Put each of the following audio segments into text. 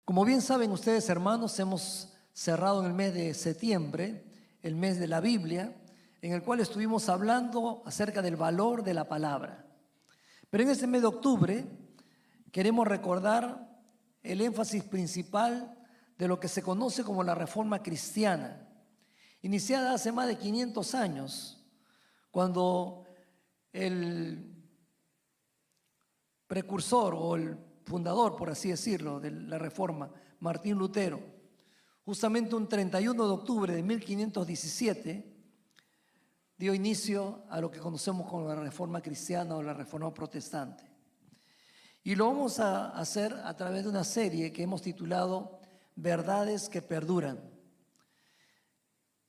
Como bien saben ustedes, hermanos, hemos cerrado en el mes de septiembre, el mes de la Biblia, en el cual estuvimos hablando acerca del valor de la palabra. Pero en este mes de octubre queremos recordar el énfasis principal de lo que se conoce como la Reforma Cristiana, iniciada hace más de 500 años, cuando el precursor o el fundador, por así decirlo, de la Reforma, Martín Lutero, justamente un 31 de octubre de 1517, dio inicio a lo que conocemos como la Reforma Cristiana o la Reforma Protestante. Y lo vamos a hacer a través de una serie que hemos titulado Verdades que Perduran.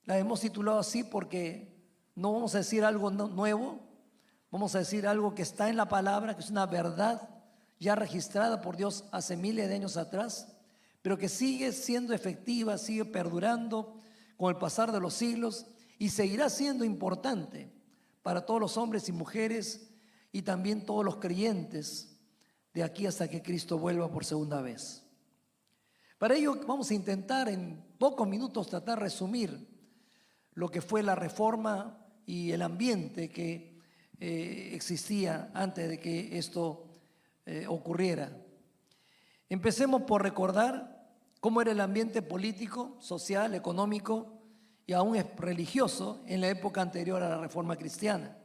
La hemos titulado así porque no vamos a decir algo nuevo, vamos a decir algo que está en la palabra, que es una verdad ya registrada por Dios hace miles de años atrás, pero que sigue siendo efectiva, sigue perdurando con el pasar de los siglos y seguirá siendo importante para todos los hombres y mujeres y también todos los creyentes de aquí hasta que Cristo vuelva por segunda vez. Para ello vamos a intentar en pocos minutos tratar de resumir lo que fue la Reforma y el ambiente que existía antes de que esto ocurriera. Empecemos por recordar cómo era el ambiente político, social, económico y aún religioso en la época anterior a la Reforma Cristiana.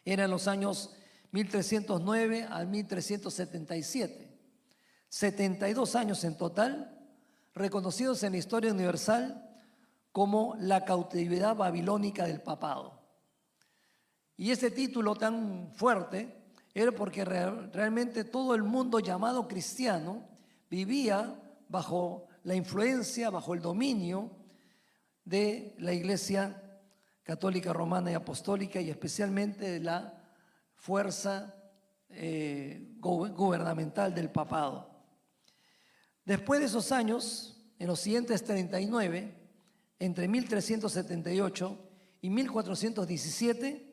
Eran los años 1309 al 1377, 72 años en total, reconocidos en la historia universal como la cautividad babilónica del papado. Y este título tan fuerte era porque realmente todo el mundo llamado cristiano vivía bajo la influencia, bajo el dominio de la Iglesia Católica Romana y Apostólica y especialmente de la fuerza gubernamental del papado. Después de esos años, en los siguientes 39, entre 1378 y 1417,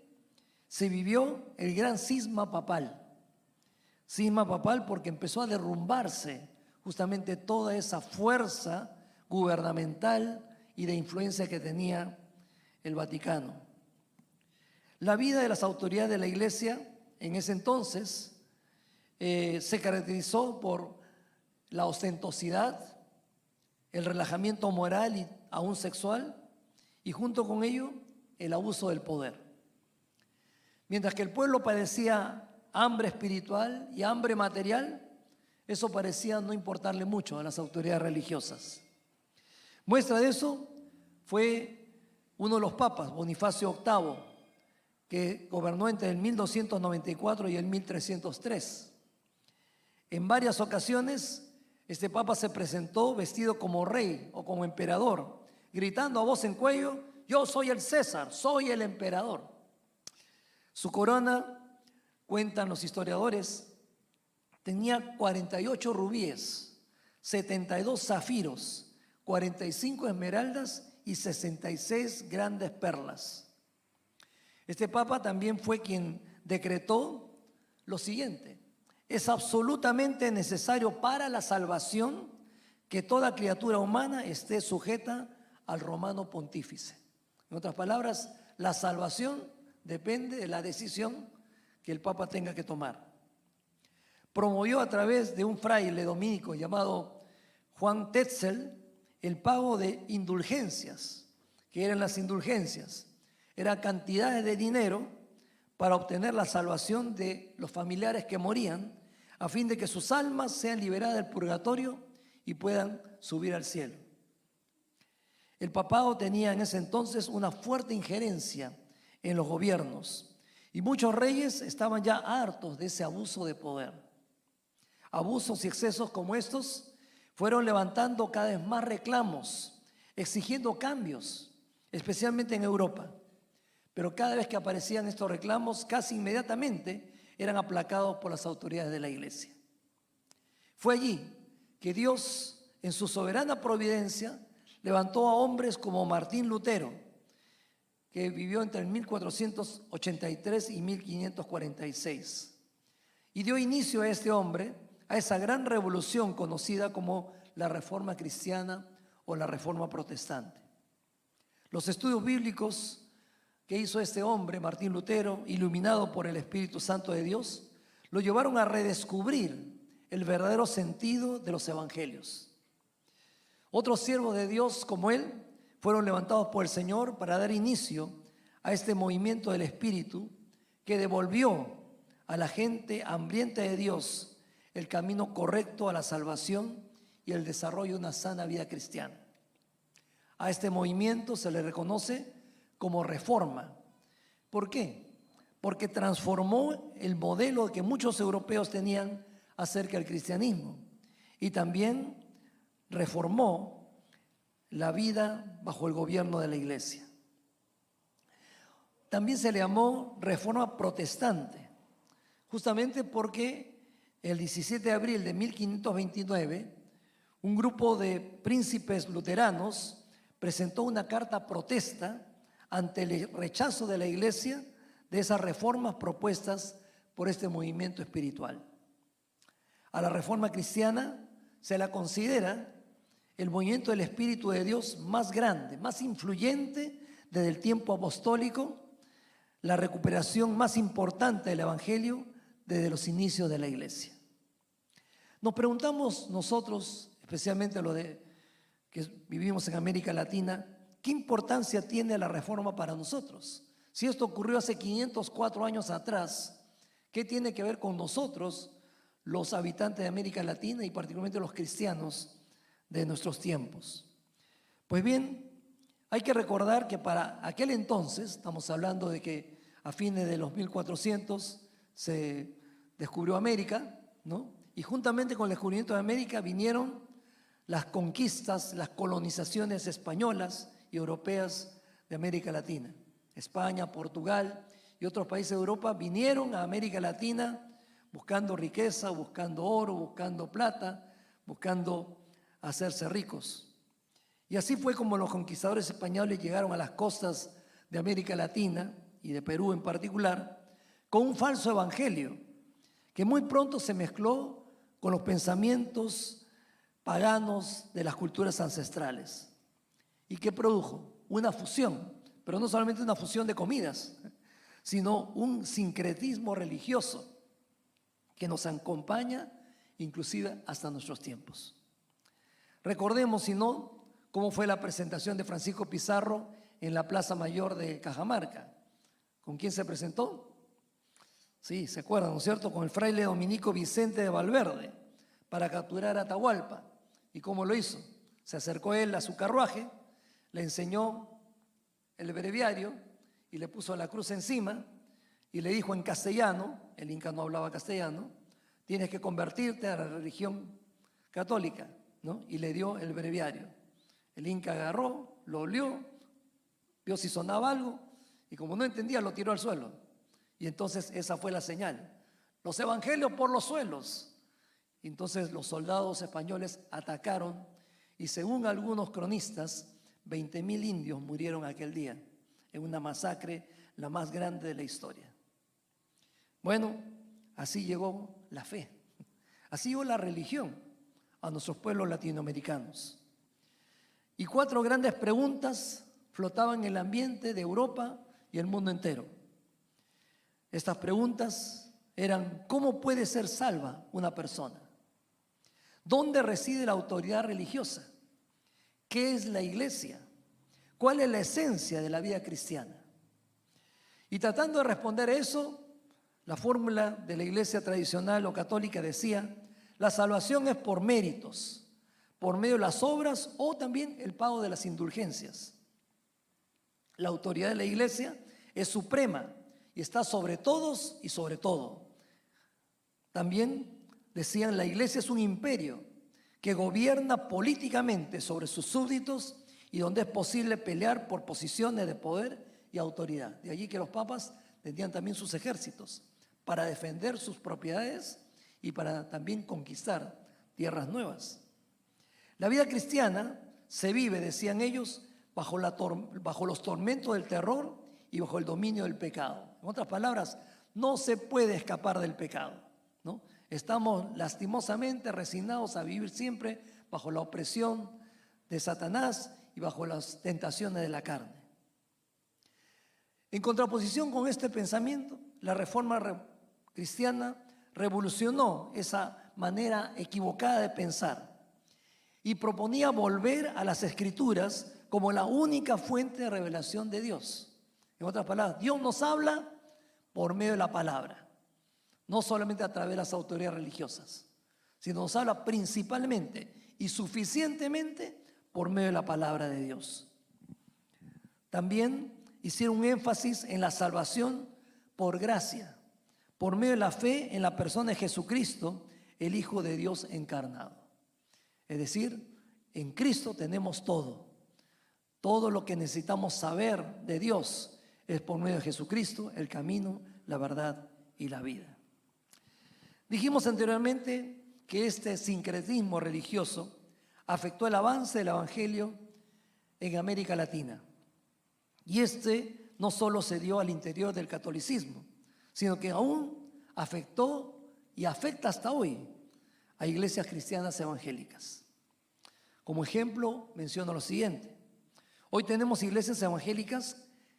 se vivió el gran cisma papal. Cisma papal porque empezó a derrumbarse justamente toda esa fuerza gubernamental y de influencia que tenía el Vaticano. La vida de las autoridades de la Iglesia en ese entonces se caracterizó por la ostentosidad, el relajamiento moral y aún sexual, y junto con ello el abuso del poder. Mientras que el pueblo padecía hambre espiritual y hambre material, eso parecía no importarle mucho a las autoridades religiosas. Muestra de eso fue uno de los papas, Bonifacio VIII, que gobernó entre el 1294 y el 1303. En varias ocasiones, este papa se presentó vestido como rey o como emperador, gritando a voz en cuello: yo soy el César, soy el emperador. Su corona, cuentan los historiadores, tenía 48 rubíes, 72 zafiros, 45 esmeraldas y 66 grandes perlas. Este papa también fue quien decretó lo siguiente: es absolutamente necesario para la salvación que toda criatura humana esté sujeta al romano pontífice. En otras palabras, la salvación depende de la decisión que el Papa tenga que tomar. Promovió a través de un fraile dominico llamado Juan Tetzel el pago de indulgencias. ¿Qué eran las indulgencias? Eran cantidades de dinero para obtener la salvación de los familiares que morían, a fin de que sus almas sean liberadas del purgatorio y puedan subir al cielo. El papado tenía en ese entonces una fuerte injerencia en los gobiernos y muchos reyes estaban ya hartos de ese abuso de poder. Abusos y excesos como estos fueron levantando cada vez más reclamos, exigiendo cambios, especialmente en Europa. Pero cada vez que aparecían estos reclamos, casi inmediatamente eran aplacados por las autoridades de la Iglesia. Fue allí que Dios, en su soberana providencia, levantó a hombres como Martín Lutero, que vivió entre el 1483 y 1546. Y dio inicio a este hombre a esa gran revolución conocida como la Reforma Cristiana o la Reforma Protestante. Los estudios bíblicos que hizo este hombre, Martín Lutero, iluminado por el Espíritu Santo de Dios, lo llevaron a redescubrir el verdadero sentido de los evangelios. Otros siervos de Dios como él fueron levantados por el Señor para dar inicio a este movimiento del Espíritu que devolvió a la gente hambrienta de Dios el camino correcto a la salvación y el desarrollo de una sana vida cristiana. A este movimiento se le reconoce como reforma. ¿Por qué? Porque transformó el modelo que muchos europeos tenían acerca del cristianismo y también reformó la vida bajo el gobierno de la iglesia. También se le llamó reforma protestante, justamente porque el 17 de abril de 1529, un grupo de príncipes luteranos presentó una carta protesta ante el rechazo de la iglesia de esas reformas propuestas por este movimiento espiritual. A la reforma cristiana se la considera el movimiento del Espíritu de Dios más grande, más influyente desde el tiempo apostólico, la recuperación más importante del Evangelio desde los inicios de la iglesia. Nos preguntamos nosotros, especialmente los que vivimos en América Latina, ¿qué importancia tiene la reforma para nosotros? Si esto ocurrió hace 504 años atrás, ¿qué tiene que ver con nosotros, los habitantes de América Latina y particularmente los cristianos de nuestros tiempos? Pues bien, hay que recordar que para aquel entonces, estamos hablando de que a fines de los 1400 se descubrió América, ¿no? Y juntamente con el descubrimiento de América vinieron las conquistas, las colonizaciones españolas y europeas de América Latina. España, Portugal y otros países de Europa vinieron a América Latina buscando riqueza, buscando oro, buscando plata, buscando hacerse ricos. Y así fue como los conquistadores españoles llegaron a las costas de América Latina y de Perú en particular con un falso evangelio que muy pronto se mezcló con los pensamientos paganos de las culturas ancestrales. ¿Y qué produjo? Una fusión, pero no solamente una fusión de comidas, sino un sincretismo religioso que nos acompaña inclusive hasta nuestros tiempos. Recordemos, si no, cómo fue la presentación de Francisco Pizarro en la Plaza Mayor de Cajamarca. ¿Con quién se presentó? Sí, se acuerdan, ¿no es cierto? Con el fraile dominico Vicente de Valverde para capturar a Atahualpa. ¿Y cómo lo hizo? Se acercó él a su carruaje, le enseñó el breviario y le puso la cruz encima y le dijo en castellano, el inca no hablaba castellano, tienes que convertirte a la religión católica, ¿no? Y le dio el breviario. El inca agarró, lo olió, vio si sonaba algo y como no entendía lo tiró al suelo. Y entonces esa fue la señal. Los evangelios por los suelos. Y entonces los soldados españoles atacaron y según algunos cronistas, 20.000 indios murieron aquel día en una masacre la más grande de la historia. Bueno, así llegó la fe, así llegó la religión a nuestros pueblos latinoamericanos. Y 4 grandes preguntas flotaban en el ambiente de Europa y el mundo entero. Estas preguntas eran: ¿cómo puede ser salva una persona? ¿Dónde reside la autoridad religiosa? ¿Qué es la iglesia? ¿Cuál es la esencia de la vida cristiana? Y tratando de responder eso, la fórmula de la iglesia tradicional o católica decía: la salvación es por méritos, por medio de las obras o también el pago de las indulgencias. La autoridad de la iglesia es suprema y está sobre todos y sobre todo. También decían: la iglesia es un imperio que gobierna políticamente sobre sus súbditos y donde es posible pelear por posiciones de poder y autoridad. De allí que los papas tenían también sus ejércitos para defender sus propiedades y para también conquistar tierras nuevas. La vida cristiana se vive, decían ellos, bajo los tormentos del terror y bajo el dominio del pecado. En otras palabras, no se puede escapar del pecado, ¿no? Estamos lastimosamente resignados a vivir siempre bajo la opresión de Satanás y bajo las tentaciones de la carne. En contraposición con este pensamiento, la reforma cristiana revolucionó esa manera equivocada de pensar y proponía volver a las Escrituras como la única fuente de revelación de Dios. En otras palabras, Dios nos habla por medio de la palabra, no solamente a través de las autoridades religiosas, sino nos habla principalmente y suficientemente por medio de la palabra de Dios. También hicieron un énfasis en la salvación por gracia, por medio de la fe en la persona de Jesucristo, el Hijo de Dios encarnado. Es decir, en Cristo tenemos todo. Todo lo que necesitamos saber de Dios es por medio de Jesucristo, el camino, la verdad y la vida. Dijimos anteriormente que este sincretismo religioso afectó el avance del Evangelio en América Latina. Y este no solo se dio al interior del catolicismo, sino que aún afectó y afecta hasta hoy a iglesias cristianas evangélicas. Como ejemplo, menciono lo siguiente. Hoy tenemos iglesias evangélicas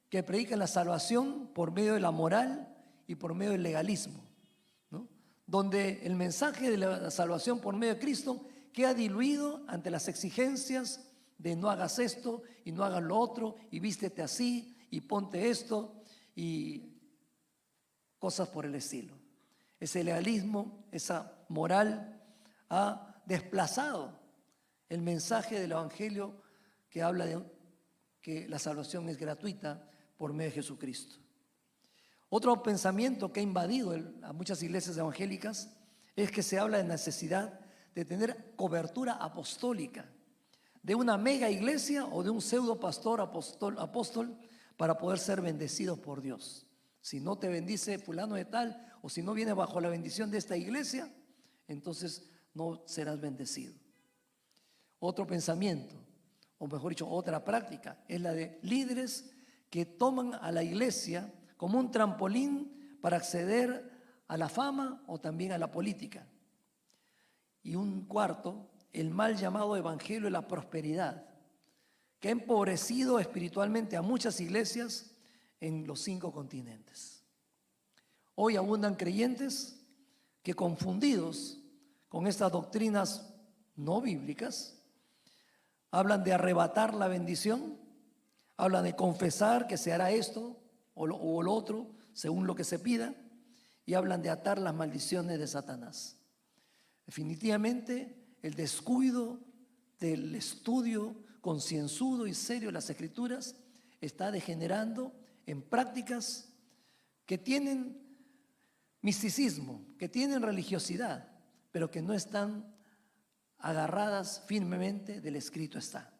que predican la salvación por medio de la moral y por medio del legalismo, ¿no? Donde el mensaje de la salvación por medio de Cristo queda diluido ante las exigencias de no hagas esto y no hagas lo otro y vístete así y ponte esto y cosas por el estilo. Ese legalismo, esa moral ha desplazado el mensaje del Evangelio que habla de que la salvación es gratuita por medio de Jesucristo. Otro pensamiento que ha invadido a muchas iglesias evangélicas es que se habla de necesidad de tener cobertura apostólica, de una mega iglesia o de un pseudo pastor apóstol para poder ser bendecidos por Dios. Si no te bendice fulano de tal, o si no vienes bajo la bendición de esta iglesia, entonces no serás bendecido. Otro pensamiento, o mejor dicho, otra práctica, es la de líderes que toman a la iglesia como un trampolín para acceder a la fama o también a la política. Y un cuarto, el mal llamado evangelio de la prosperidad, que ha empobrecido espiritualmente a muchas iglesias en los 5 continentes. Hoy abundan creyentes que, confundidos con estas doctrinas no bíblicas, hablan de arrebatar la bendición, hablan de confesar que se hará esto o lo otro según lo que se pida, y hablan de atar las maldiciones de Satanás. Definitivamente, el descuido del estudio concienzudo y serio de las Escrituras está degenerando en prácticas que tienen misticismo, que tienen religiosidad, pero que no están agarradas firmemente del escrito está.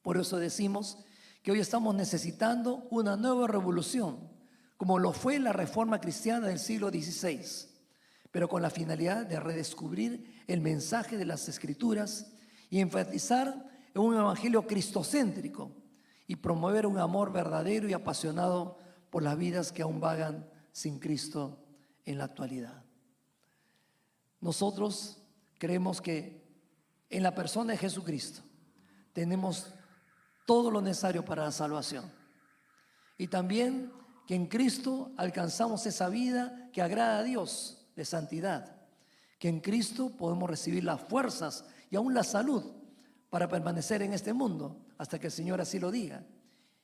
Por eso decimos que hoy estamos necesitando una nueva revolución, como lo fue la Reforma Cristiana del siglo XVI, pero con la finalidad de redescubrir el mensaje de las Escrituras y enfatizar en un evangelio cristocéntrico y promover un amor verdadero y apasionado por las vidas que aún vagan sin Cristo en la actualidad. Nosotros creemos que en la persona de Jesucristo tenemos todo lo necesario para la salvación, y también que en Cristo alcanzamos esa vida que agrada a Dios de santidad, que en Cristo podemos recibir las fuerzas y aún la salud para permanecer en este mundo hasta que el Señor así lo diga,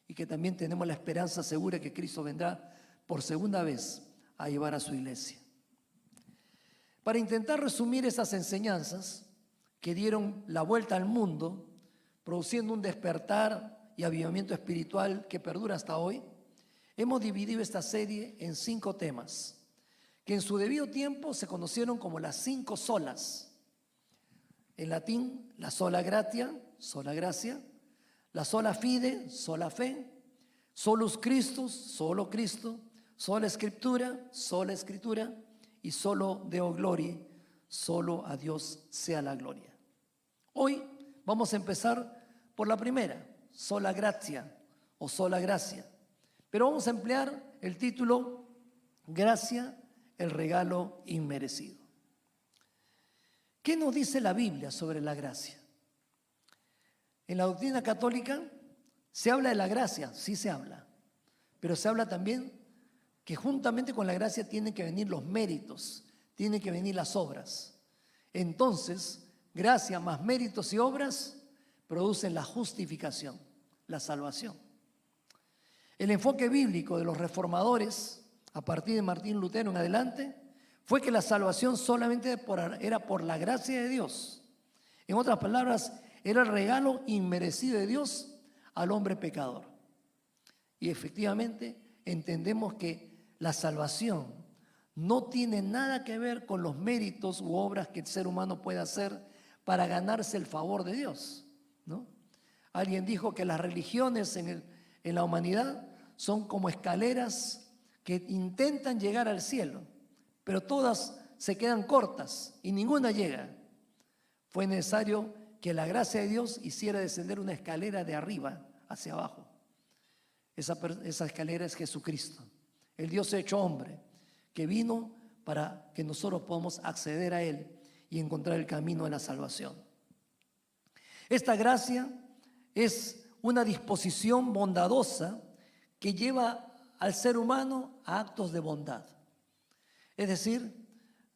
y que también tenemos la esperanza segura que Cristo vendrá por segunda vez a llevar a su iglesia. Para intentar resumir esas enseñanzas que dieron la vuelta al mundo, produciendo un despertar y avivamiento espiritual que perdura hasta hoy, hemos dividido esta serie en 5 temas, que en su debido tiempo se conocieron como las 5 solas. En latín, la sola gratia, sola gracia, la sola fide, sola fe, solus Christus, solo Cristo, sola escritura, sola escritura, y solo Deo Gloria, solo a Dios sea la gloria. Hoy vamos a empezar por la primera, sola gratia o sola gracia, pero vamos a emplear el título gracia el regalo inmerecido. ¿Qué nos dice la Biblia sobre la gracia? En la doctrina católica se habla de la gracia, sí se habla, pero se habla también que juntamente con la gracia tienen que venir los méritos, tienen que venir las obras. Entonces, gracia más méritos y obras producen la justificación, la salvación. El enfoque bíblico de los reformadores, a partir de Martín Lutero en adelante, fue que la salvación solamente era por la gracia de Dios. En otras palabras, era el regalo inmerecido de Dios al hombre pecador. Y efectivamente entendemos que la salvación no tiene nada que ver con los méritos u obras que el ser humano puede hacer para ganarse el favor de Dios, ¿no? Alguien dijo que las religiones en la humanidad son como escaleras que intentan llegar al cielo, pero todas se quedan cortas y ninguna llega. Fue necesario que la gracia de Dios hiciera descender una escalera de arriba hacia abajo. Esa escalera es Jesucristo, el Dios hecho hombre, que vino para que nosotros podamos acceder a Él y encontrar el camino de la salvación. Esta gracia es una disposición bondadosa que lleva al ser humano a actos de bondad. Es decir,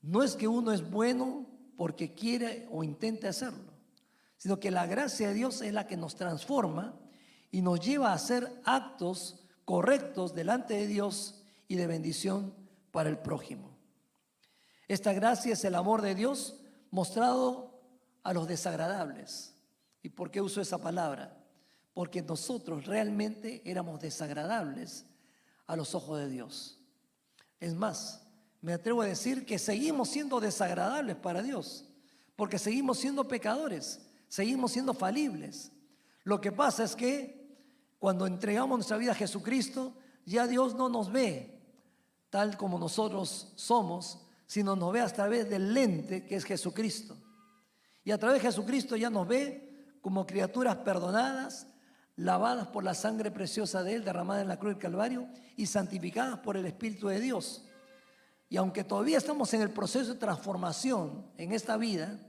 no es que uno es bueno porque quiere o intente hacerlo, sino que la gracia de Dios es la que nos transforma y nos lleva a hacer actos correctos delante de Dios y de bendición para el prójimo. Esta gracia es el amor de Dios mostrado a los desagradables. ¿Y por qué uso esa palabra? Porque nosotros realmente éramos desagradables a los ojos de Dios. Es más, me atrevo a decir que seguimos siendo desagradables para Dios, porque seguimos siendo pecadores, seguimos siendo falibles. Lo que pasa es que cuando entregamos nuestra vida a Jesucristo, ya Dios no nos ve tal como nosotros somos, sino nos ve a través del lente que es Jesucristo. Y a través de Jesucristo ya nos ve como criaturas perdonadas, lavadas por la sangre preciosa de Él, derramada en la cruz del Calvario y santificadas por el Espíritu de Dios. Y aunque todavía estamos en el proceso de transformación en esta vida,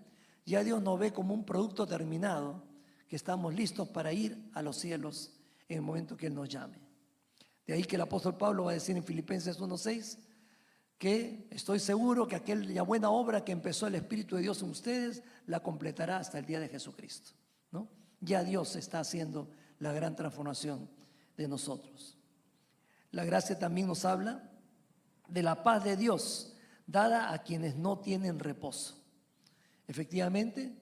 ya Dios nos ve como un producto terminado, que estamos listos para ir a los cielos en el momento que Él nos llame. De ahí que el apóstol Pablo va a decir en Filipenses 1:6 que estoy seguro que aquella buena obra que empezó el Espíritu de Dios en ustedes la completará hasta el día de Jesucristo, ¿no? Ya Dios está haciendo la gran transformación de nosotros. La gracia también nos habla de la paz de Dios dada a quienes no tienen reposo. Efectivamente,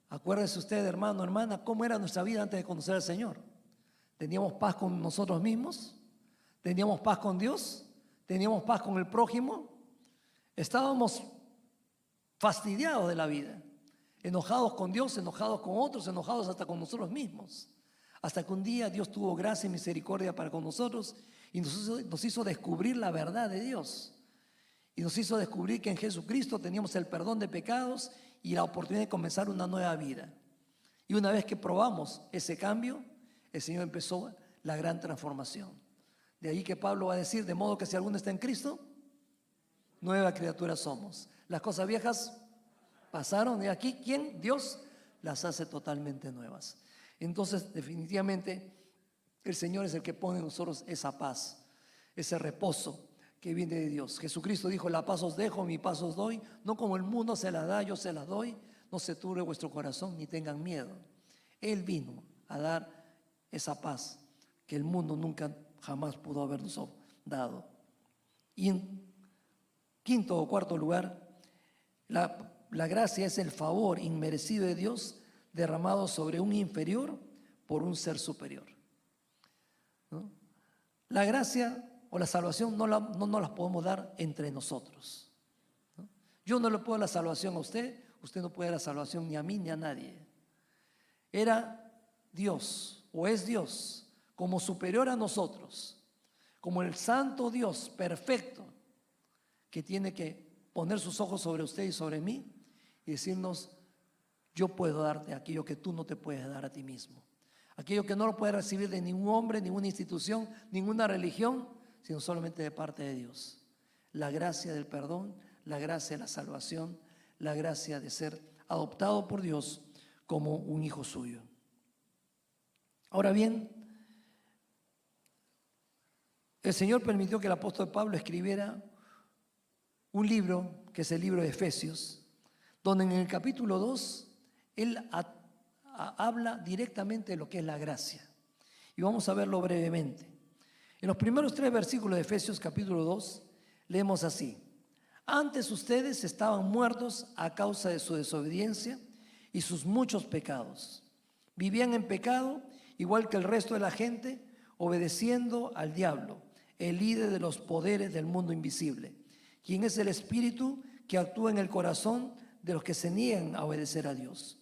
acuérdese usted, hermano, hermana, cómo era nuestra vida antes de conocer al Señor. ¿Teníamos paz con nosotros mismos? ¿Teníamos paz con Dios? ¿Teníamos paz con el prójimo? Estábamos fastidiados de la vida, enojados con Dios, enojados con otros, enojados hasta con nosotros mismos. Hasta que un día Dios tuvo gracia y misericordia para con nosotros y nos hizo descubrir la verdad de Dios. Y nos hizo descubrir que en Jesucristo teníamos el perdón de pecados y la oportunidad de comenzar una nueva vida. Y una vez que probamos ese cambio, el Señor empezó la gran transformación. De ahí que Pablo va a decir, de modo que si alguno está en Cristo, nueva criatura somos. Las cosas viejas pasaron y aquí, ¿quién? Dios las hace totalmente nuevas. Entonces, definitivamente, el Señor es el que pone en nosotros esa paz, ese reposo que viene de Dios. Jesucristo dijo, la paz os dejo, mi paz os doy, no como el mundo se la da, yo se la doy, no se turbe vuestro corazón ni tengan miedo. Él vino a dar esa paz que el mundo nunca jamás pudo habernos dado. Y en quinto o cuarto lugar, la gracia es el favor inmerecido de Dios derramado sobre un inferior por un ser superior, ¿no? La gracia o la salvación no nos las podemos dar entre nosotros, ¿no? Yo no le puedo dar la salvación a usted, usted no puede dar la salvación ni a mí ni a nadie. Era Dios o es Dios como superior a nosotros, como el santo Dios perfecto que tiene que poner sus ojos sobre usted y sobre mí y decirnos, yo puedo darte aquello que tú no te puedes dar a ti mismo, aquello que no lo puedes recibir de ningún hombre, ninguna institución, ninguna religión, sino solamente de parte de Dios. la gracia del perdón, la gracia de la salvación, la gracia de ser adoptado por Dios como un hijo suyo. Ahora bien, el Señor permitió que el apóstol Pablo escribiera un libro, que es el libro de Efesios, donde en el capítulo 2 él habla directamente de lo que es la gracia. Y vamos a verlo brevemente. En los primeros 3 versículos de Efesios capítulo 2 leemos así: antes ustedes estaban muertos a causa de su desobediencia y sus muchos pecados. Vivían en pecado igual que el resto de la gente, obedeciendo al diablo, el líder de los poderes del mundo invisible, quien es el espíritu que actúa en el corazón de los que se niegan a obedecer a Dios.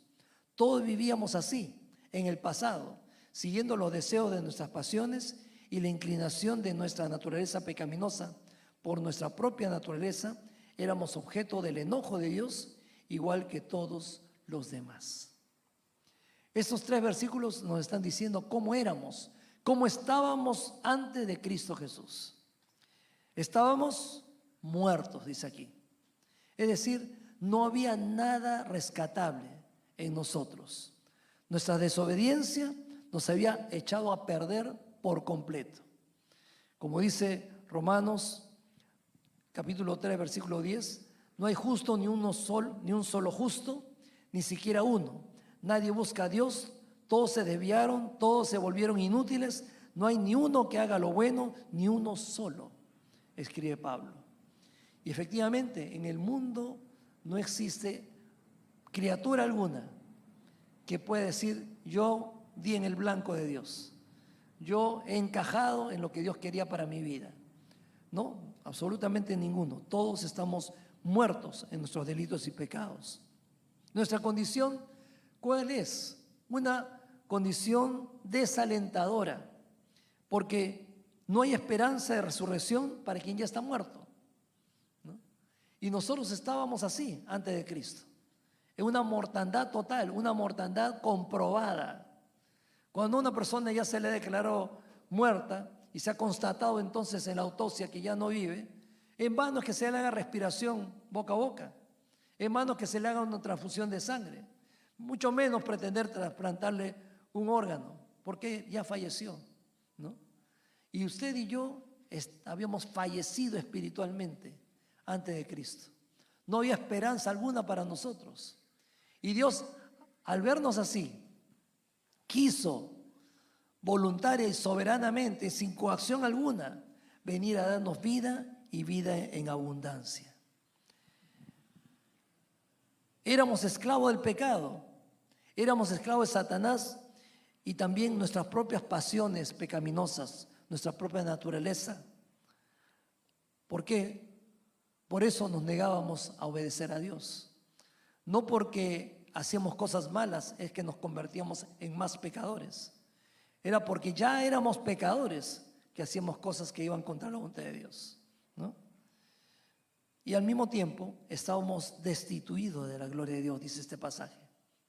Todos vivíamos así en el pasado, siguiendo los deseos de nuestras pasiones y la inclinación de nuestra naturaleza pecaminosa. Por nuestra propia naturaleza éramos objeto del enojo de Dios, igual que todos los demás. Estos 3 versículos nos están diciendo cómo éramos, cómo estábamos antes de Cristo Jesús. Estábamos muertos, dice aquí. Es decir, no había nada rescatable en nosotros. Nuestra desobediencia nos había echado a perder por completo. Como dice Romanos capítulo 3, versículo 10, no hay justo ni un solo justo, ni siquiera uno. Nadie busca a Dios, todos se desviaron, todos se volvieron inútiles, no hay ni uno que haga lo bueno, ni uno solo, escribe Pablo. Y efectivamente, en el mundo no existe criatura alguna que pueda decir: yo di en el blanco de Dios, yo he encajado en lo que Dios quería para mi vida. No, absolutamente ninguno. Todos estamos muertos en nuestros delitos y pecados. Nuestra condición, ¿cuál es? Una condición desalentadora, porque no hay esperanza de resurrección para quien ya está muerto, ¿no? Y nosotros estábamos así antes de Cristo, en una mortandad total, una mortandad comprobada. Cuando una persona ya se le declaró muerta y se ha constatado entonces en la autopsia que ya no vive, en vano es que se le haga respiración boca a boca, en vano es que se le haga una transfusión de sangre, mucho menos pretender trasplantarle un órgano, porque ya falleció, ¿no? Y usted y yo habíamos fallecido espiritualmente antes de Cristo. No había esperanza alguna para nosotros. Y Dios, al vernos así, quiso voluntaria y soberanamente, sin coacción alguna, venir a darnos vida y vida en abundancia. Éramos esclavos del pecado, éramos esclavos de Satanás y también nuestras propias pasiones pecaminosas, nuestra propia naturaleza. ¿Por qué? Por eso nos negábamos a obedecer a Dios. No porque hacíamos cosas malas es que nos convertíamos en más pecadores. Era porque ya éramos pecadores que hacíamos cosas que iban contra la voluntad de Dios, ¿no? Y al mismo tiempo estábamos destituidos de la gloria de Dios, dice este pasaje,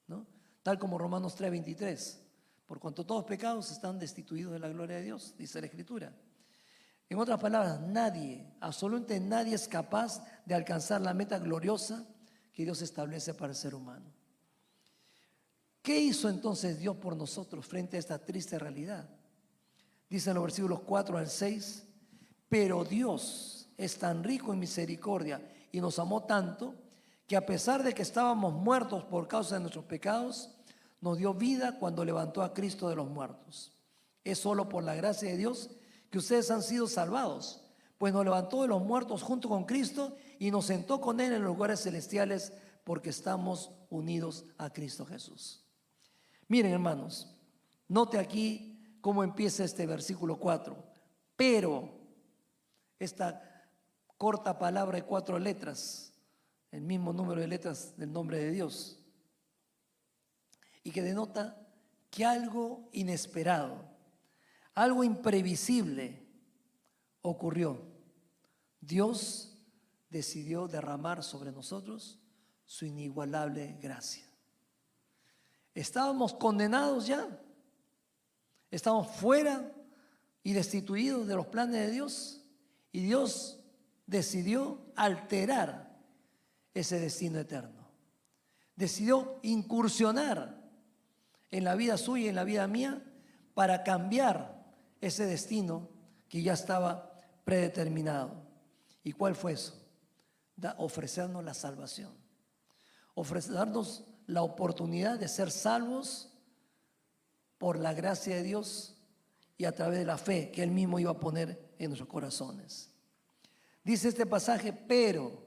¿no? Tal como Romanos 3:23. Por cuanto todos pecados están destituidos de la gloria de Dios, dice la Escritura. En otras palabras, nadie, absolutamente nadie es capaz de alcanzar la meta gloriosa que Dios establece para el ser humano. ¿Qué hizo entonces Dios por nosotros frente a esta triste realidad? Dice en los versículos 4 al 6, pero Dios es tan rico en misericordia y nos amó tanto que a pesar de que estábamos muertos por causa de nuestros pecados, nos dio vida cuando levantó a Cristo de los muertos. Es solo por la gracia de Dios que ustedes han sido salvados, pues nos levantó de los muertos junto con Cristo y nos sentó con Él en los lugares celestiales porque estamos unidos a Cristo Jesús. Miren, hermanos, note aquí cómo empieza este versículo 4. Pero, esta corta palabra de 4 letras, el mismo número de letras del nombre de Dios, y que denota que algo inesperado, algo imprevisible ocurrió. Dios decidió derramar sobre nosotros su inigualable gracia. Estábamos condenados ya, estábamos fuera y destituidos de los planes de Dios, y Dios decidió alterar ese destino eterno. Decidió incursionar en la vida suya y en la vida mía para cambiar ese destino que ya estaba predeterminado. ¿Y cuál fue eso? Ofrecernos la salvación. Ofrecernos la oportunidad de ser salvos por la gracia de Dios y a través de la fe que Él mismo iba a poner en nuestros corazones. Dice este pasaje, pero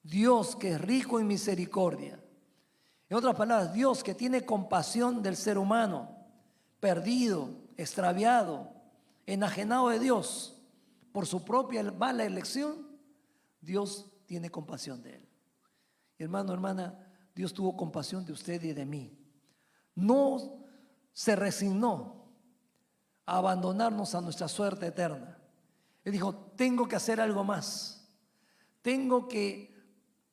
Dios, que es rico en misericordia, en otras palabras, Dios que tiene compasión del ser humano, perdido, extraviado, enajenado de Dios por su propia mala elección, Dios tiene compasión de él. Hermano, hermana, Dios tuvo compasión de usted y de mí. No se resignó a abandonarnos a nuestra suerte eterna. Él dijo, tengo que hacer algo más. Tengo que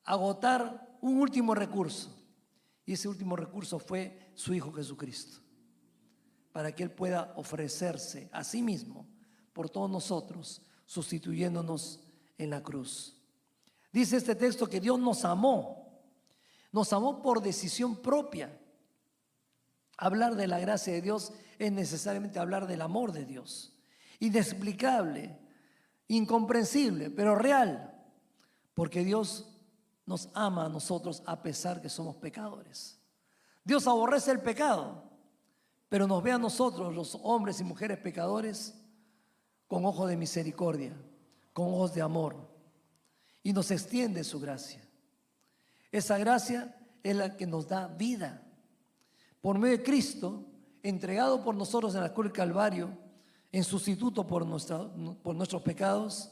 agotar un último recurso. Y ese último recurso fue su Hijo Jesucristo, para que Él pueda ofrecerse a sí mismo por todos nosotros, sustituyéndonos en la cruz. Dice este texto que Dios nos amó por decisión propia. Hablar de la gracia de Dios es necesariamente hablar del amor de Dios. Inexplicable, incomprensible, pero real, porque Dios nos ama a nosotros a pesar que somos pecadores. Dios aborrece el pecado, pero nos ve a nosotros, los hombres y mujeres pecadores, con ojos de misericordia, con ojos de amor, y nos extiende su gracia. Esa gracia es la que nos da vida. Por medio de Cristo, entregado por nosotros en la cruz del Calvario, en sustituto por nuestros pecados,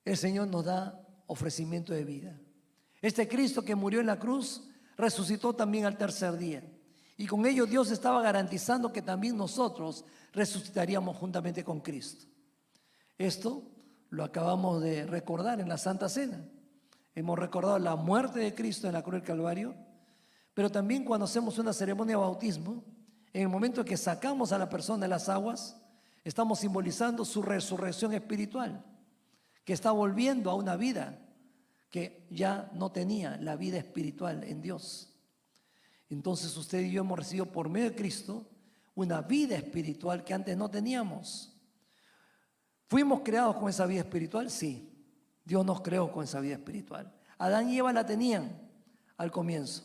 el Señor nos da ofrecimiento de vida. Este Cristo que murió en la cruz resucitó también al tercer día. Y con ello Dios estaba garantizando que también nosotros resucitaríamos juntamente con Cristo. Esto lo acabamos de recordar en la Santa Cena. Hemos recordado la muerte de Cristo en la cruz del Calvario, pero también cuando hacemos una ceremonia de bautismo, en el momento que sacamos a la persona de las aguas, estamos simbolizando su resurrección espiritual, que está volviendo a una vida que ya no tenía, la vida espiritual en Dios. Entonces usted y yo hemos recibido por medio de Cristo una vida espiritual que antes no teníamos. ¿Fuimos creados con esa vida espiritual? Sí, Dios nos creó con esa vida espiritual. Adán y Eva la tenían al comienzo,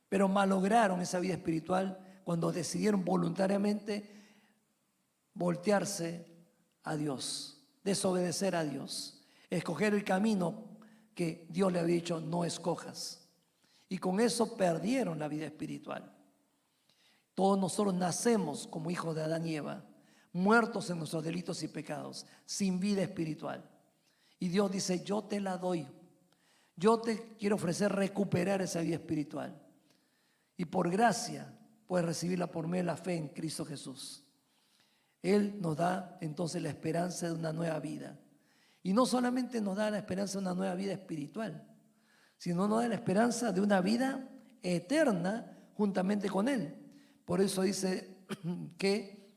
pero malograron esa vida espiritual cuando decidieron voluntariamente voltearse a Dios, desobedecer a Dios, escoger el camino que Dios le había dicho no escojas. Y con eso perdieron la vida espiritual. Todos nosotros nacemos como hijos de Adán y Eva, muertos en nuestros delitos y pecados, sin vida espiritual. Y Dios dice, yo te la doy. Yo te quiero ofrecer recuperar esa vida espiritual. Y por gracia puedes recibirla por medio de la fe en Cristo Jesús. Él nos da entonces la esperanza de una nueva vida. Y no solamente nos da la esperanza de una nueva vida espiritual, sino nos da la esperanza de una vida eterna juntamente con Él. Por eso dice que,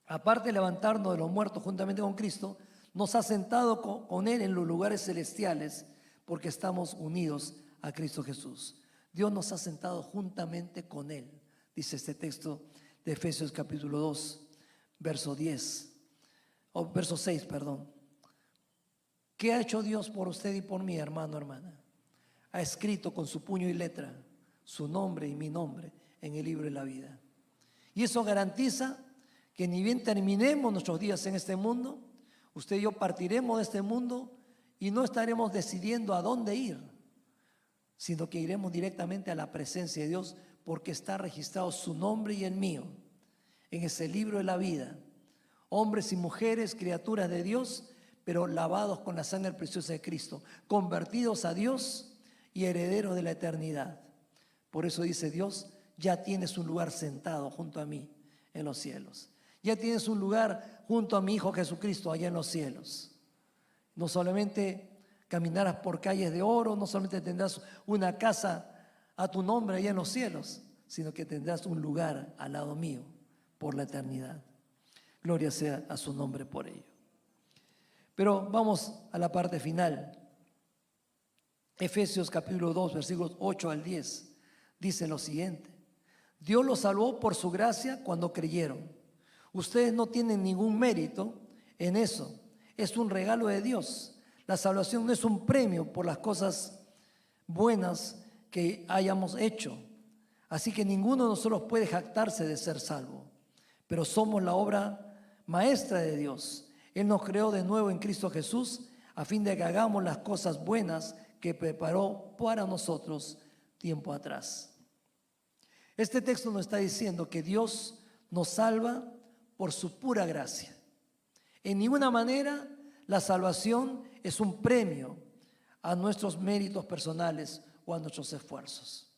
aparte de levantarnos de los muertos juntamente con Cristo, nos ha sentado con Él en los lugares celestiales, porque estamos unidos a Cristo Jesús. Dios nos ha sentado juntamente con Él, dice este texto de Efesios capítulo 2, verso 6, perdón. ¿Qué ha hecho Dios por usted y por mí, hermano, hermana? Ha escrito con su puño y letra su nombre y mi nombre en el libro de la vida. Y eso garantiza que ni bien terminemos nuestros días en este mundo, usted y yo partiremos de este mundo y no estaremos decidiendo a dónde ir, sino que iremos directamente a la presencia de Dios, porque está registrado su nombre y el mío en ese libro de la vida. Hombres y mujeres, criaturas de Dios, pero lavados con la sangre preciosa de Cristo, convertidos a Dios y herederos de la eternidad. Por eso dice Dios, ya tienes un lugar sentado junto a mí en los cielos. Ya tienes un lugar junto a mi Hijo Jesucristo allá en los cielos. No solamente caminarás por calles de oro, no solamente tendrás una casa a tu nombre allá en los cielos, sino que tendrás un lugar al lado mío por la eternidad. Gloria sea a su nombre por ello. Pero vamos a la parte final. Efesios capítulo 2, versículos 8 al 10, dice lo siguiente: Dios los salvó por su gracia cuando creyeron. Ustedes no tienen ningún mérito en eso, es un regalo de Dios. La salvación no es un premio por las cosas buenas que hayamos hecho, así que ninguno de nosotros puede jactarse de ser salvo, pero somos la obra maestra de Dios. Él nos creó de nuevo en Cristo Jesús a fin de que hagamos las cosas buenas que preparó para nosotros tiempo atrás. Este texto nos está diciendo que Dios nos salva por su pura gracia. En ninguna manera la salvación es un premio a nuestros méritos personales o a nuestros esfuerzos.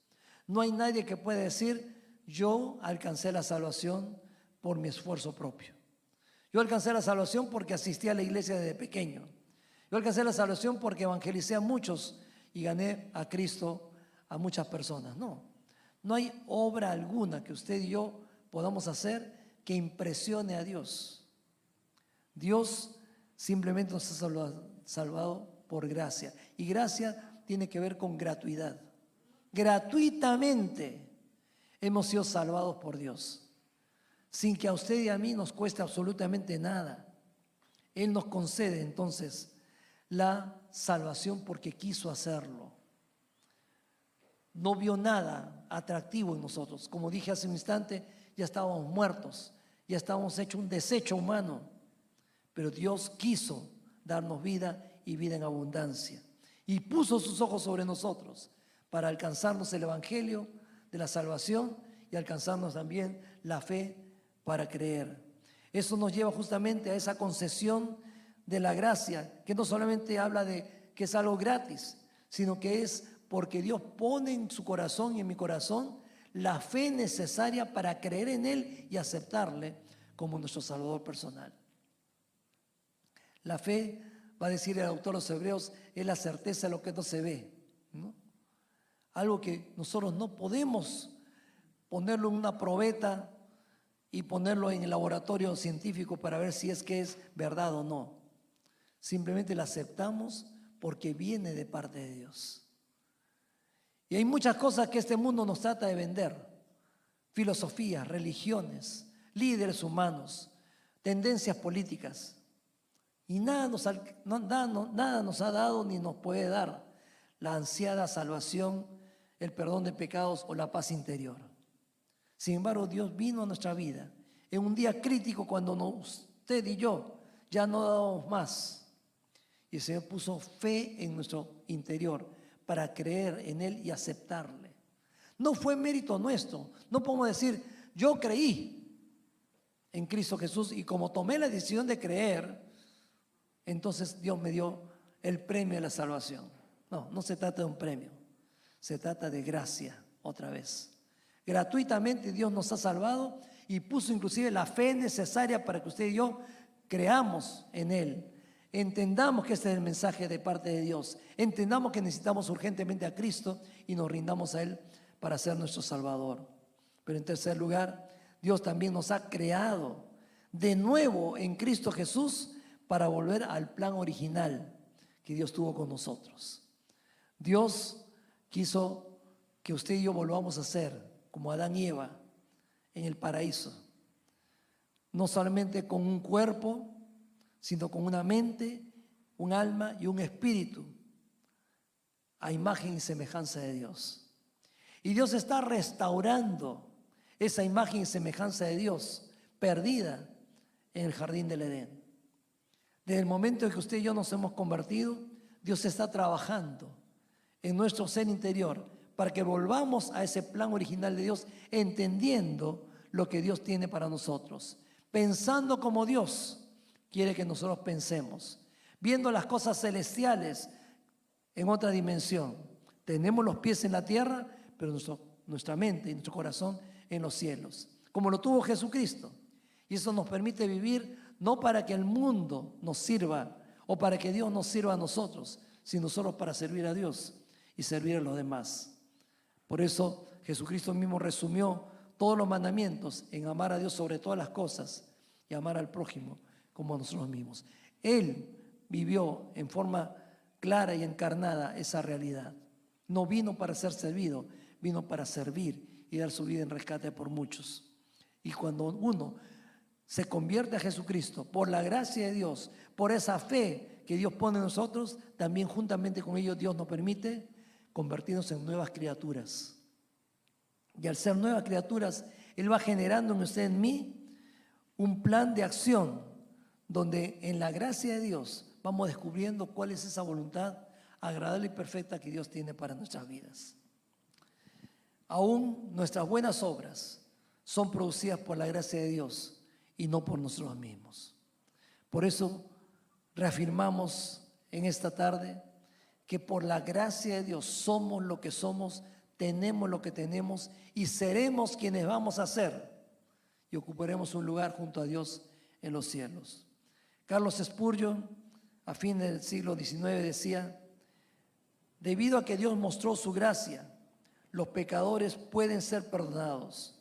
No hay nadie que pueda decir: yo alcancé la salvación por mi esfuerzo propio. Yo alcancé la salvación porque asistí a la iglesia desde pequeño. Yo alcancé la salvación porque evangelicé a muchos y gané a Cristo a muchas personas. No hay obra alguna que usted y yo podamos hacer que impresione a Dios. Dios simplemente nos ha salvado por gracia. Y gracia tiene que ver con gratuidad. Gratuitamente hemos sido salvados por Dios, sin que a usted y a mí nos cueste absolutamente nada. Él nos concede entonces la salvación porque quiso hacerlo. No vio nada atractivo en nosotros. Como dije hace un instante, ya estábamos muertos, ya estábamos hechos un desecho humano, pero Dios quiso darnos vida y vida en abundancia, y puso sus ojos sobre nosotros para alcanzarnos el evangelio de la salvación y alcanzarnos también la fe para creer. Eso nos lleva justamente a esa concesión de la gracia, que no solamente habla de que es algo gratis, sino que es porque Dios pone en su corazón y en mi corazón la fe necesaria para creer en Él y aceptarle como nuestro Salvador personal. La fe, va a decir el autor de los Hebreos, es la certeza de lo que no se ve, ¿no? Algo que nosotros no podemos ponerlo en una probeta y ponerlo en el laboratorio científico para ver si es que es verdad o no. Simplemente la aceptamos porque viene de parte de Dios. Y hay muchas cosas que este mundo nos trata de vender: filosofías, religiones, líderes humanos, tendencias políticas. Y nada nos ha dado ni nos puede dar la ansiada salvación, el perdón de pecados o la paz interior. Sin embargo, Dios vino a nuestra vida en un día crítico cuando usted y yo ya no dábamos más. Y el Señor puso fe en nuestro interior para creer en Él y aceptarle. No fue mérito nuestro. No podemos decir: yo creí en Cristo Jesús y como tomé la decisión de creer, entonces Dios me dio el premio de la salvación. No se trata de un premio. Se trata de gracia, otra vez. Gratuitamente Dios nos ha salvado y puso inclusive la fe necesaria para que usted y yo creamos en Él. Entendamos que este es el mensaje de parte de Dios. Entendamos que necesitamos urgentemente a Cristo y nos rindamos a Él para ser nuestro Salvador. Pero en tercer lugar, Dios también nos ha creado de nuevo en Cristo Jesús para volver al plan original que Dios tuvo con nosotros. Dios quiso que usted y yo volvamos a ser como Adán y Eva en el paraíso. No solamente con un cuerpo, sino con una mente, un alma y un espíritu a imagen y semejanza de Dios. Y Dios está restaurando esa imagen y semejanza de Dios perdida en el jardín del Edén. Desde el momento en que usted y yo nos hemos convertido, Dios está trabajando en nuestro ser interior para que volvamos a ese plan original de Dios, entendiendo lo que Dios tiene para nosotros, pensando como Dios quiere que nosotros pensemos, viendo las cosas celestiales en otra dimensión. Tenemos los pies en la tierra, pero nuestra mente y nuestro corazón en los cielos, como lo tuvo Jesucristo. Y eso nos permite vivir no para que el mundo nos sirva o para que Dios nos sirva a nosotros, sino solo para servir a Dios y servir a los demás. Por eso Jesucristo mismo resumió todos los mandamientos en amar a Dios sobre todas las cosas y amar al prójimo como a nosotros mismos. Él vivió en forma clara y encarnada esa realidad. No vino para ser servido, vino para servir y dar su vida en rescate por muchos. Y cuando uno se convierte a Jesucristo por la gracia de Dios, por esa fe que Dios pone en nosotros, también juntamente con ellos Dios nos permite convertirnos en nuevas criaturas. Y al ser nuevas criaturas, Él va generando en usted, en mí, un plan de acción donde en la gracia de Dios vamos descubriendo cuál es esa voluntad agradable y perfecta que Dios tiene para nuestras vidas. Aún nuestras buenas obras son producidas por la gracia de Dios y no por nosotros mismos. Por eso reafirmamos en esta tarde que por la gracia de Dios somos lo que somos, tenemos lo que tenemos y seremos quienes vamos a ser y ocuparemos un lugar junto a Dios en los cielos. Carlos Spurgeon, a fin del siglo XIX, decía: debido a que Dios mostró su gracia, los pecadores pueden ser perdonados,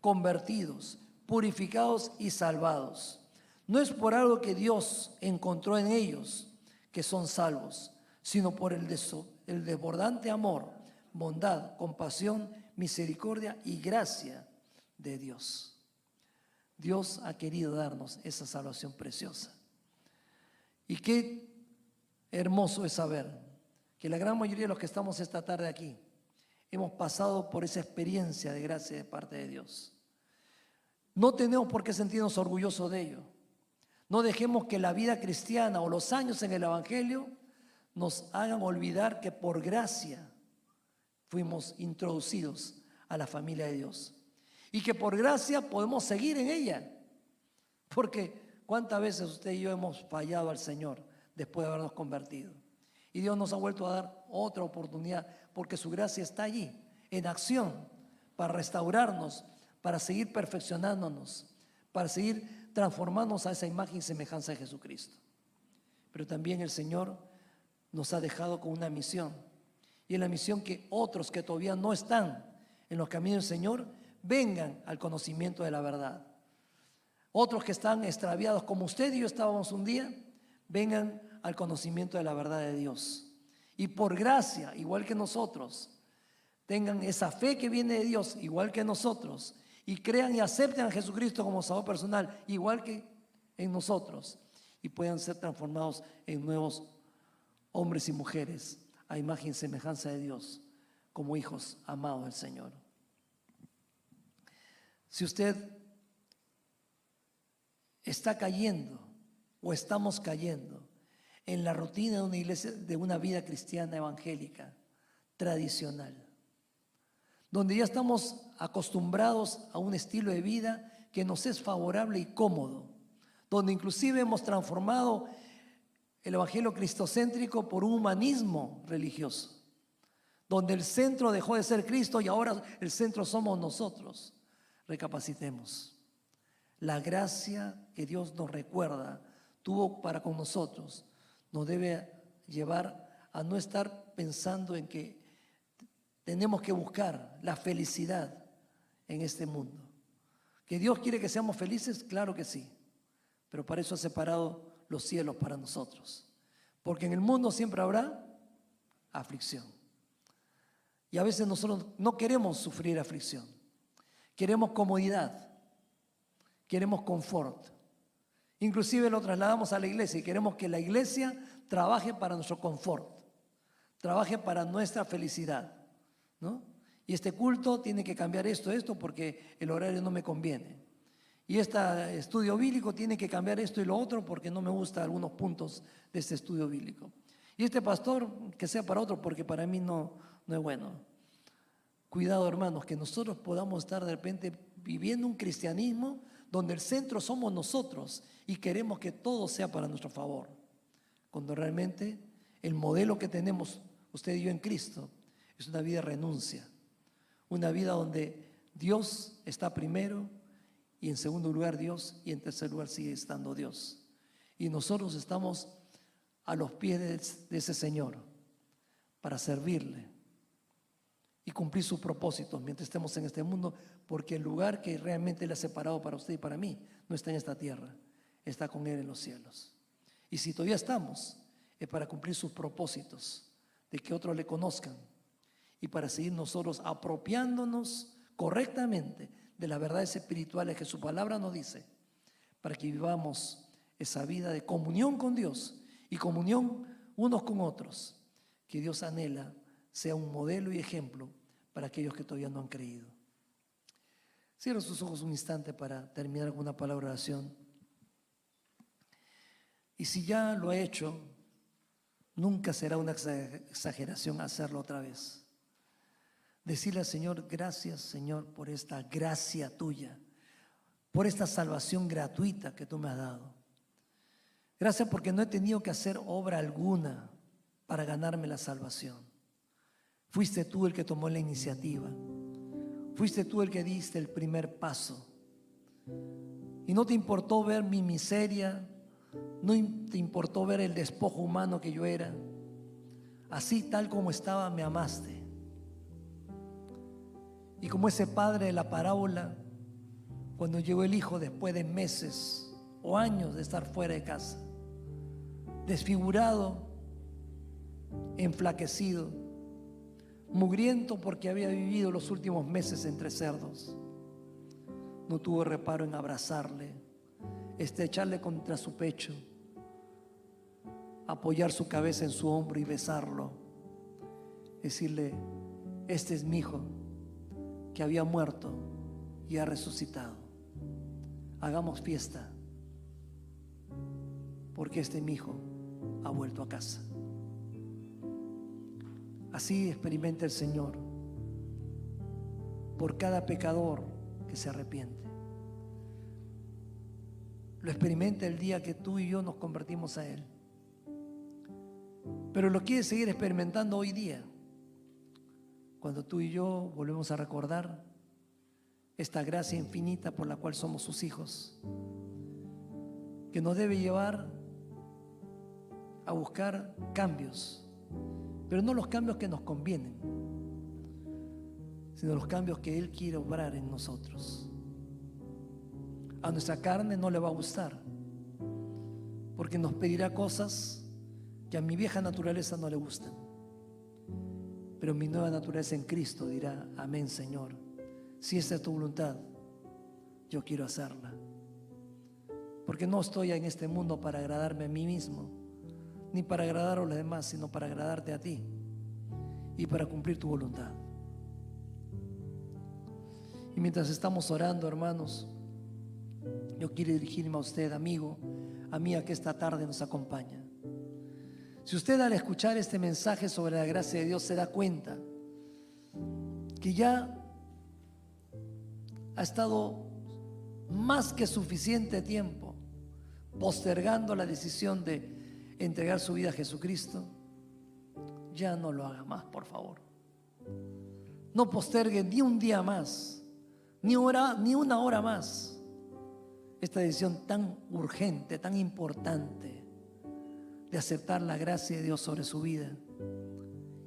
convertidos, purificados y salvados. No es por algo que Dios encontró en ellos que son salvos, sino por el desbordante amor, bondad, compasión, misericordia y gracia de Dios. Dios ha querido darnos esa salvación preciosa. Y qué hermoso es saber que la gran mayoría de los que estamos esta tarde aquí hemos pasado por esa experiencia de gracia de parte de Dios. No tenemos por qué sentirnos orgullosos de ello. No dejemos que la vida cristiana o los años en el Evangelio nos hagan olvidar que por gracia fuimos introducidos a la familia de Dios y que por gracia podemos seguir en ella. Porque ¿cuántas veces usted y yo hemos fallado al Señor después de habernos convertido? Y Dios nos ha vuelto a dar otra oportunidad porque su gracia está allí, en acción, para restaurarnos, para seguir perfeccionándonos, para seguir transformándonos a esa imagen y semejanza de Jesucristo. Pero también el Señor nos ha dejado con una misión. Y es la misión que otros que todavía no están en los caminos del Señor vengan al conocimiento de la verdad. Otros que están extraviados como usted y yo estábamos un día, vengan al conocimiento de la verdad de Dios. Y por gracia, igual que nosotros, tengan esa fe que viene de Dios, igual que nosotros, y crean y acepten a Jesucristo como Salvador personal, igual que en nosotros, y puedan ser transformados en nuevos hombres y mujeres a imagen y semejanza de Dios, como hijos amados del Señor. Si usted está cayendo o estamos cayendo en la rutina de una iglesia, de una vida cristiana evangélica tradicional, donde ya estamos acostumbrados a un estilo de vida que nos es favorable y cómodo, donde inclusive hemos transformado el evangelio cristocéntrico por un humanismo religioso, donde el centro dejó de ser Cristo y ahora el centro somos nosotros. Recapacitemos. La gracia que Dios nos recuerda, tuvo para con nosotros, nos debe llevar a no estar pensando en que tenemos que buscar la felicidad en este mundo. ¿Que Dios quiere que seamos felices? Claro que sí, pero para eso ha separado los cielos para nosotros. Porque en el mundo siempre habrá aflicción. Y a veces nosotros no queremos sufrir aflicción. Queremos comodidad, queremos confort. Inclusive lo trasladamos a la iglesia y queremos que la iglesia trabaje para nuestro confort, trabaje para nuestra felicidad, ¿no? Y este culto tiene que cambiar esto porque el horario no me conviene. Y este estudio bíblico tiene que cambiar esto y lo otro porque no me gustan algunos puntos de este estudio bíblico. Y este pastor que sea para otro porque para mí no es bueno. Cuidado, hermanos, que nosotros podamos estar de repente viviendo un cristianismo donde el centro somos nosotros y queremos que todo sea para nuestro favor, cuando realmente el modelo que tenemos usted y yo en Cristo es una vida de renuncia, una vida donde Dios está primero y en segundo lugar Dios y en tercer lugar sigue estando Dios. Y nosotros estamos a los pies de ese Señor para servirle y cumplir sus propósitos mientras estemos en este mundo, porque el lugar que realmente Él ha separado para usted y para mí no está en esta tierra, está con Él en los cielos. Y Y si todavía estamos, es para cumplir sus propósitos, de que otros le conozcan y para seguir nosotros apropiándonos correctamente de las verdades espirituales que su palabra nos dice, para que vivamos esa vida de comunión con Dios y comunión unos con otros, que Dios anhela sea un modelo y ejemplo para aquellos que todavía no han creído. Cierra sus ojos un instante para terminar con una palabra de oración. Y si ya lo ha hecho, nunca será una exageración hacerlo otra vez. Decirle al Señor: gracias, Señor, por esta gracia tuya, por esta salvación gratuita que tú me has dado. Gracias porque no he tenido que hacer obra alguna para ganarme la salvación. Fuiste tú el que tomó la iniciativa. Fuiste tú el que diste el primer paso. Y no te importó ver mi miseria, no te importó ver el despojo humano que yo era. Así, tal como estaba, me amaste. Y como ese padre de la parábola, cuando llegó el hijo después de meses o años de estar fuera de casa, desfigurado, enflaquecido, mugriento porque había vivido los últimos meses entre cerdos, no tuvo reparo en abrazarle, estrecharle contra su pecho, apoyar su cabeza en su hombro y besarlo, decirle: este es mi hijo que había muerto y ha resucitado. Hagamos fiesta porque este mi hijo ha vuelto a casa. Así experimenta el Señor por cada pecador que se arrepiente. Lo experimenta el día que tú y yo nos convertimos a Él, pero lo quiere seguir experimentando hoy día, cuando tú y yo volvemos a recordar esta gracia infinita por la cual somos sus hijos, que nos debe llevar a buscar cambios, pero no los cambios que nos convienen, sino los cambios que Él quiere obrar en nosotros. A nuestra carne no le va a gustar, porque nos pedirá cosas que a mi vieja naturaleza no le gustan. Pero mi nueva naturaleza en Cristo dirá: amén, Señor, si esta es tu voluntad, yo quiero hacerla. Porque no estoy en este mundo para agradarme a mí mismo, ni para agradar a los demás, sino para agradarte a ti y para cumplir tu voluntad. Y mientras estamos orando, hermanos, yo quiero dirigirme a usted, amigo, amiga, que esta tarde nos acompaña. Si usted, al escuchar este mensaje sobre la gracia de Dios, se da cuenta que ya ha estado más que suficiente tiempo postergando la decisión de entregar su vida a Jesucristo, ya no lo haga más, por favor. No postergue ni un día más, ni una hora más esta decisión tan urgente, tan importante, de aceptar la gracia de Dios sobre su vida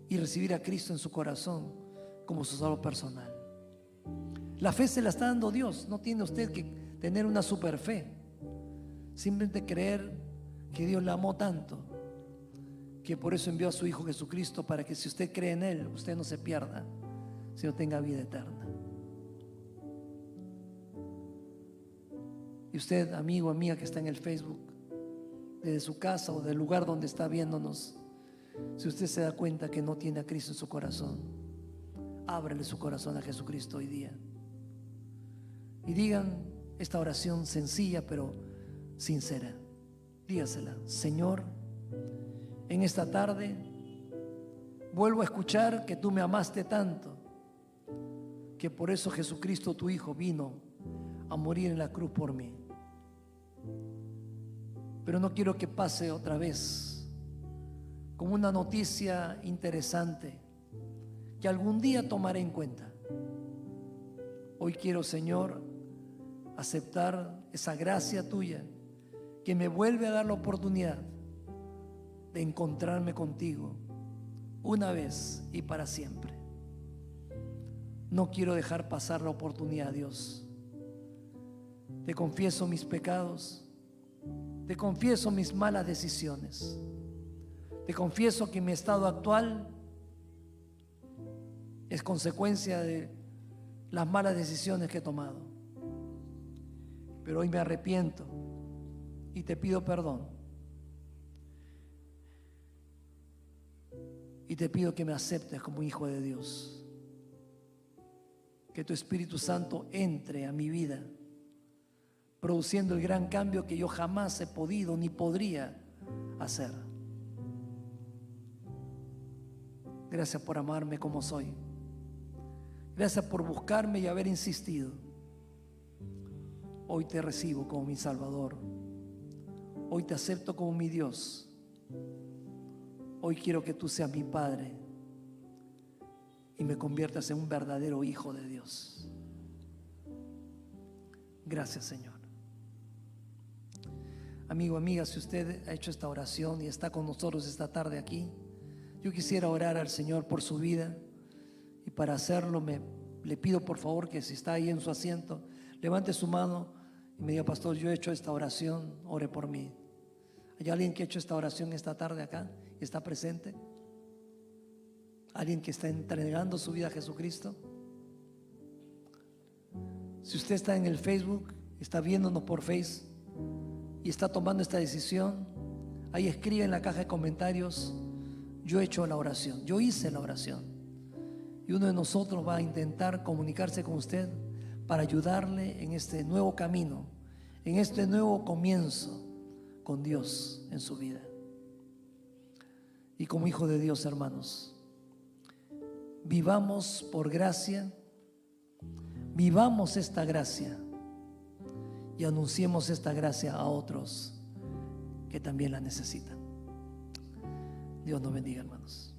y recibir a Cristo en su corazón como su salvador personal. La fe se la está dando Dios. No tiene usted que tener una super fe, simplemente creer que Dios la amó tanto, que por eso envió a su Hijo Jesucristo, para que si usted cree en Él, usted no se pierda, sino tenga vida eterna. Y usted, amigo, amiga, que está en el Facebook, desde su casa o del lugar donde está viéndonos, si usted se da cuenta que no tiene a Cristo en su corazón, ábrele su corazón a Jesucristo hoy día y digan esta oración sencilla pero sincera. Dígasela: Señor, en esta tarde vuelvo a escuchar que tú me amaste tanto, que por eso Jesucristo tu Hijo vino a morir en la cruz por mí. Pero no quiero que pase otra vez como una noticia interesante que algún día tomaré en cuenta. Hoy quiero, Señor, aceptar esa gracia tuya que me vuelve a dar la oportunidad de encontrarme contigo una vez y para siempre. No quiero dejar pasar la oportunidad, Dios. Te confieso mis pecados, Te confieso mis malas decisiones. Te confieso que mi estado actual es consecuencia de las malas decisiones que he tomado. Pero hoy me arrepiento y te pido perdón. Y te pido que me aceptes como hijo de Dios. Que tu Espíritu Santo entre a mi vida, produciendo el gran cambio que yo jamás he podido ni podría hacer. Gracias por amarme como soy. Gracias por buscarme y haber insistido. Hoy te recibo como mi Salvador. Hoy te acepto como mi Dios. Hoy quiero que tú seas mi Padre y me conviertas en un verdadero hijo de Dios. Gracias, Señor. Amigo, amiga, si usted ha hecho esta oración y está con nosotros esta tarde aquí, yo quisiera orar al Señor por su vida. Y para hacerlo le pido por favor que si está ahí en su asiento, levante su mano y me diga: pastor, yo he hecho esta oración, ore por mí. ¿Hay alguien que ha hecho esta oración esta tarde acá y está presente? ¿Alguien que está entregando su vida a Jesucristo? Si usted está en el Facebook, está viéndonos por Face y está tomando esta decisión, ahí escribe en la caja de comentarios: yo he hecho la oración, yo hice la oración. Y uno de nosotros va a intentar comunicarse con usted para ayudarle en este nuevo camino, en este nuevo comienzo con Dios en su vida. Y como hijo de Dios, hermanos, vivamos por gracia, vivamos esta gracia y anunciemos esta gracia a otros que también la necesitan. Dios nos bendiga, hermanos.